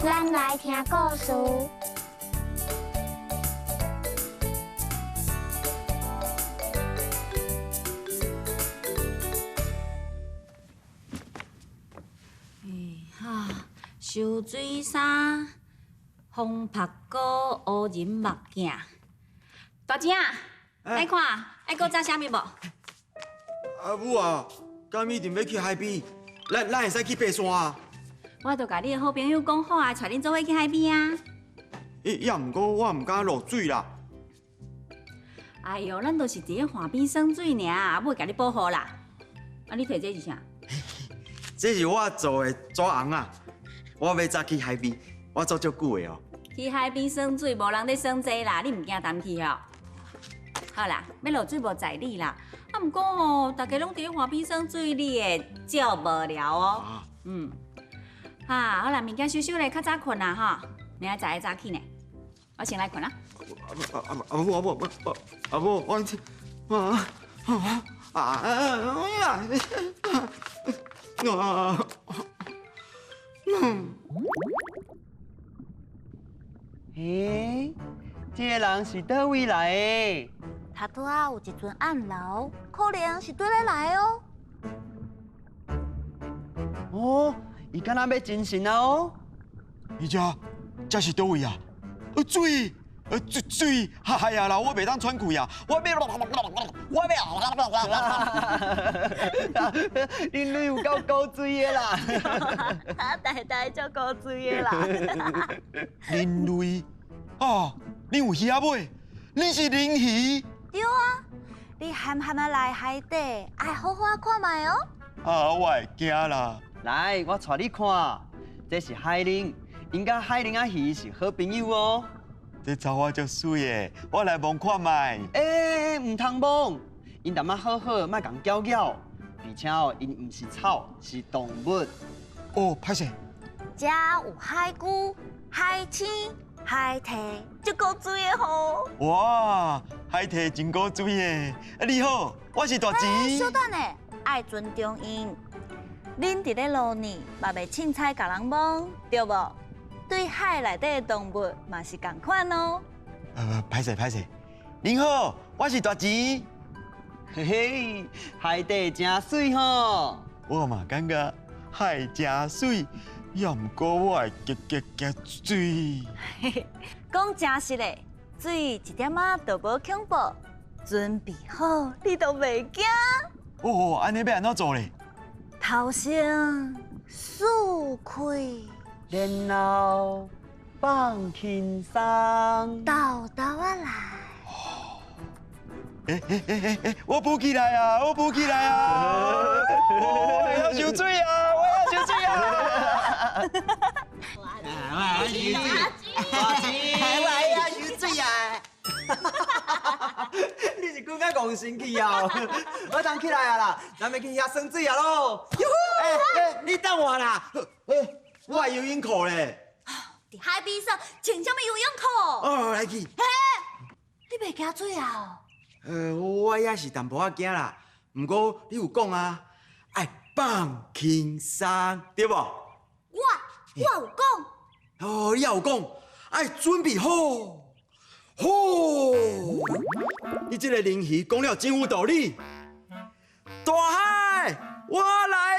咱来听故事。收水衫，风拍鼓，乌人目镜。大姐，来看，爱搁炸啥物无？阿母啊，敢一定要去海边？咱会使去爬山啊？我著甲你的好朋友讲好啊，带恁做伙去海边啊。也毋过我毋敢落水啦。哎哟，咱都是伫咧岸边耍水尔，阿母会甲你保护啦。啊，你摕这是啥？这是我做的纸红啊。我要早去海边，我做足久的哦。去海边耍水，无人咧耍这啦，你毋惊担去哦？好啦，要落水无在你啦。啊，毋过吼，大家拢伫咧岸边耍水，你会照无聊哦。好啦，物件收收咧，较早困啦吼。明仔早早起呢，我先来困啦。阿母，诶，这个人是倒位来的？他拄仔有一尊暗楼，可能是对咧来哦。哦，伊敢若要真神啊哦！伊这是倒位啊？水，水，哎呀啦，我袂当喘气啊！我要，恁女有够高水的啦！他大足高水的啦。恁女啊，恁有鱼仔尾，恁是鲮鱼。对啊，你咸咸啊来海底，爱好好看卖哦。啊，我会惊啦。来，我带你看，这是海玲，因甲海玲啊鱼是好朋友哦。这草花足水的，我来望看卖。诶，唔通摸，因淡仔好好，莫共搅搅，而且哦，因唔是草，是动物。哦，歹势。遮有海龟、海星、海豚，足够水的吼。哇，海豚真古水的。你好，我是大钱。稍等呢，爱尊重因。恁伫咧路呢，嘛袂凊彩甲人摸，对无？对海内底的动物嘛是共款哦。歹势。您好，我是大钱。嘿嘿，海底真水吼！我嘛感觉海真水，也毋过我会激水。讲真实的，水一点仔都无恐怖，准备好你都袂惊。哦，安尼要安怎做咧？头先速开，然后放轻松。豆豆啊来。我浮起来啊！我要游水啊！我要游水啊！你是讲甲戆神去啊？我当起来啊啦，咱要去遐耍水啊咯！你等我啦！我还游泳裤咧。伫海边上穿什么游泳裤？哦，来去。你袂惊水啊？我也是淡薄仔惊啦。不过你有讲啊，爱放轻松，对无？我有讲。哦，你也有讲，爱准备好。你这个鲮鱼讲了真有道理。大海，我来